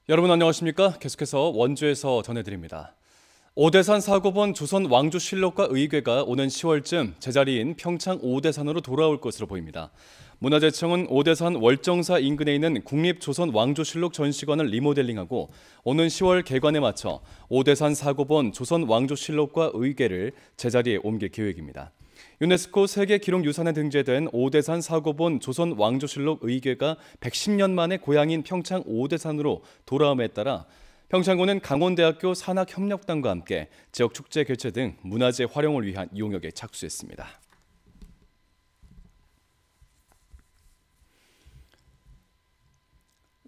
여러분 안녕하십니까? 계속해서 원주에서 전해드립니다. 오대산 사고본 조선 왕조실록과 의궤가 오는 10월쯤 제자리인 평창 오대산으로 돌아올 것으로 보입니다. 문화재청은 오대산 월정사 인근에 있는 국립조선 왕조실록 전시관을 리모델링하고 오는 10월 개관에 맞춰 오대산 사고본 조선 왕조실록과 의궤를 제자리에 옮길 계획입니다. 유네스코 세계기록유산에 등재된 오대산 사고본 조선 왕조실록 의궤가 110년 만에 고향인 평창 오대산으로 돌아옴에 따라 평창군은 강원대학교 산학협력단과 함께 지역 축제 개최 등 문화재 활용을 위한 용역에 착수했습니다.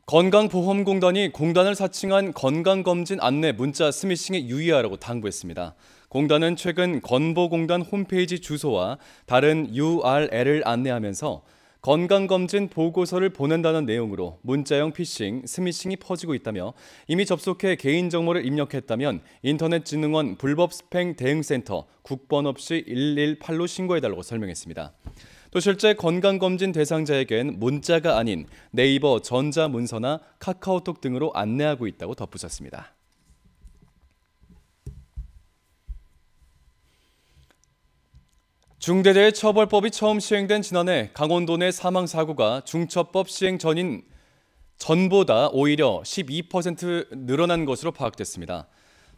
건강보험공단이 공단을 사칭한 건강검진 안내 문자 스미싱에 유의하라고 당부했습니다. 공단은 최근 건보공단 홈페이지 주소와 다른 URL을 안내하면서 건강검진 보고서를 보낸다는 내용으로 문자형 피싱, 스미싱이 퍼지고 있다며 이미 접속해 개인정보를 입력했다면 인터넷진흥원 불법 스팸 대응센터 국번 없이 118로 신고해달라고 설명했습니다. 또 실제 건강검진 대상자에겐 문자가 아닌 네이버 전자문서나 카카오톡 등으로 안내하고 있다고 덧붙였습니다. 중대재해처벌법이 처음 시행된 지난해 강원도 내 사망사고가 중처법 시행 전보다 오히려 12% 늘어난 것으로 파악됐습니다.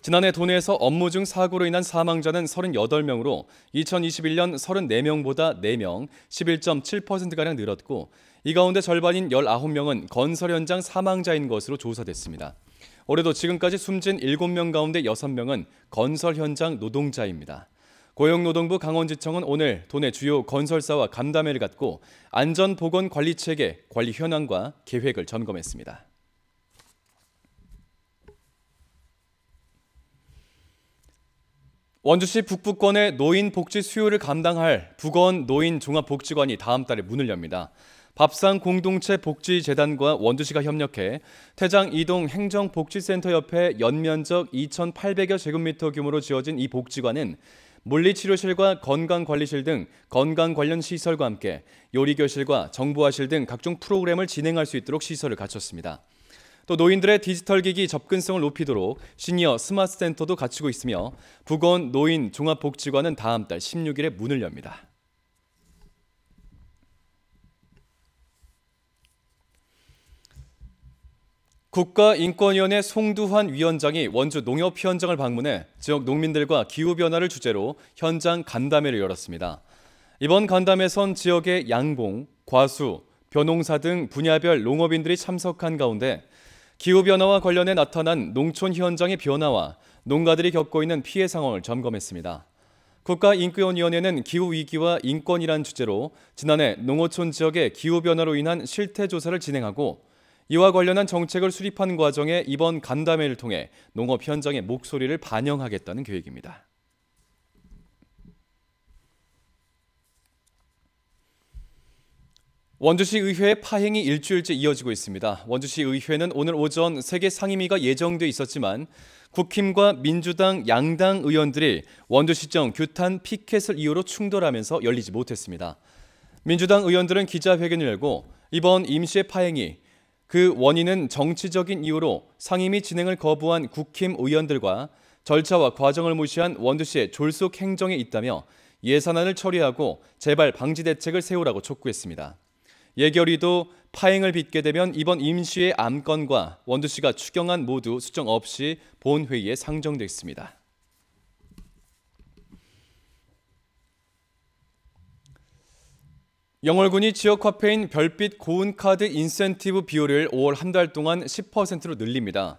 지난해 도내에서 업무 중 사고로 인한 사망자는 38명으로 2021년 34명보다 4명, 11.7%가량 늘었고 이 가운데 절반인 19명은 건설 현장 사망자인 것으로 조사됐습니다. 올해도 지금까지 숨진 7명 가운데 6명은 건설 현장 노동자입니다. 고용노동부 강원지청은 오늘 도내 주요 건설사와 간담회를 갖고 안전보건관리체계, 관리 현황과 계획을 점검했습니다. 원주시 북부권의 노인 복지 수요를 감당할 북원 노인 종합복지관이 다음 달에 문을 엽니다. 밥상 공동체 복지재단과 원주시가 협력해 태장 이동 행정복지센터 옆에 연면적 2,800여 제곱미터 규모로 지어진 이 복지관은 물리치료실과 건강관리실 등 건강 관련 시설과 함께 요리교실과 정보화실 등 각종 프로그램을 진행할 수 있도록 시설을 갖췄습니다. 또 노인들의 디지털 기기 접근성을 높이도록 시니어 스마트 센터도 갖추고 있으며 북원 노인 종합복지관은 다음 달 16일에 문을 엽니다. 국가인권위원회 송두환 위원장이 원주 농협 현장을 방문해 지역 농민들과 기후변화를 주제로 현장 간담회를 열었습니다. 이번 간담회선 지역의 양봉, 과수, 벼농사 등 분야별 농업인들이 참석한 가운데 기후변화와 관련해 나타난 농촌 현장의 변화와 농가들이 겪고 있는 피해 상황을 점검했습니다. 국가인권위원회는 기후위기와 인권이란 주제로 지난해 농어촌 지역의 기후변화로 인한 실태조사를 진행하고 이와 관련한 정책을 수립하는 과정에 이번 간담회를 통해 농업 현장의 목소리를 반영하겠다는 계획입니다. 원주시 의회의 파행이 일주일째 이어지고 있습니다. 원주시 의회는 오늘 오전 세개 상임위가 예정돼 있었지만 국힘과 민주당 양당 의원들이 원주시청 규탄 피켓을 이유로 충돌하면서 열리지 못했습니다. 민주당 의원들은 기자회견을 열고 이번 임시의 파행이 그 원인은 정치적인 이유로 상임위 진행을 거부한 국힘 의원들과 절차와 과정을 무시한 원주시의 졸속 행정에 있다며 예산안을 처리하고 재발 방지 대책을 세우라고 촉구했습니다. 예결위도 파행을 빚게 되면 이번 임시의 안건과 원주시가 추경안 모두 수정 없이 본회의에 상정됐습니다. 영월군이 지역화폐인 별빛 고운카드 인센티브 비율을 5월 한 달 동안 10%로 늘립니다.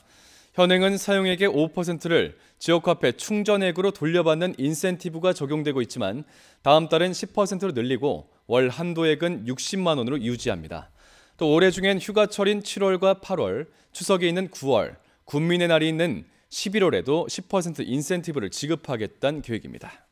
현행은 사용액의 5%를 지역화폐 충전액으로 돌려받는 인센티브가 적용되고 있지만 다음 달은 10%로 늘리고 월 한도액은 60만 원으로 유지합니다. 또 올해 중엔 휴가철인 7월과 8월, 추석이 있는 9월, 군민의 날이 있는 11월에도 10% 인센티브를 지급하겠다는 계획입니다.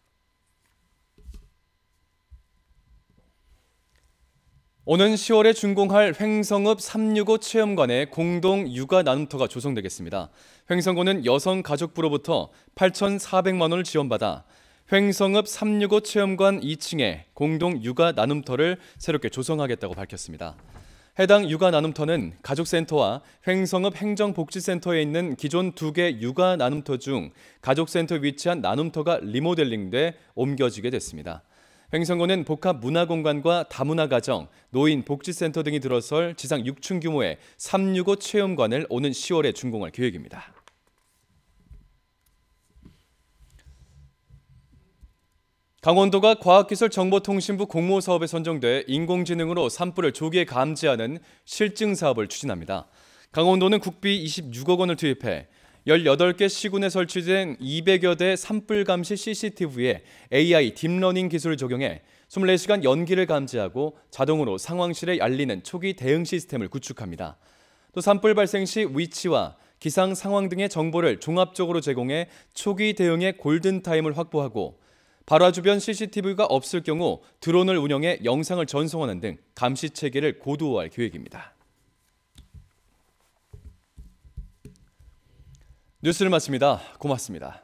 오는 10월에 준공할 횡성읍 365 체험관에 공동 육아 나눔터가 조성되겠습니다. 횡성군은 여성가족부로부터 8,400만 원을 지원받아 횡성읍 365 체험관 2층에 공동 육아 나눔터를 새롭게 조성하겠다고 밝혔습니다. 해당 육아 나눔터는 가족센터와 횡성읍 행정복지센터에 있는 기존 2개 육아 나눔터 중 가족센터 위치한 나눔터가 리모델링돼 옮겨지게 됐습니다. 횡성구는 복합 문화공간과 다문화가정, 노인 복지센터 등이 들어설 지상 6층 규모의 365 체험관을 오는 10월에 준공할 계획입니다. 강원도가 과학기술정보통신부 공모사업에 선정돼 인공지능으로 산불을 조기에 감지하는 실증 사업을 추진합니다. 강원도는 국비 26억 원을 투입해 18개 시군에 설치된 200여 대 산불 감시 CCTV에 AI 딥러닝 기술을 적용해 24시간 연기를 감지하고 자동으로 상황실에 알리는 초기 대응 시스템을 구축합니다. 또 산불 발생 시 위치와 기상 상황 등의 정보를 종합적으로 제공해 초기 대응의 골든타임을 확보하고 발화 주변 CCTV가 없을 경우 드론을 운영해 영상을 전송하는 등 감시 체계를 고도화할 계획입니다. 뉴스를 마칩니다. 고맙습니다.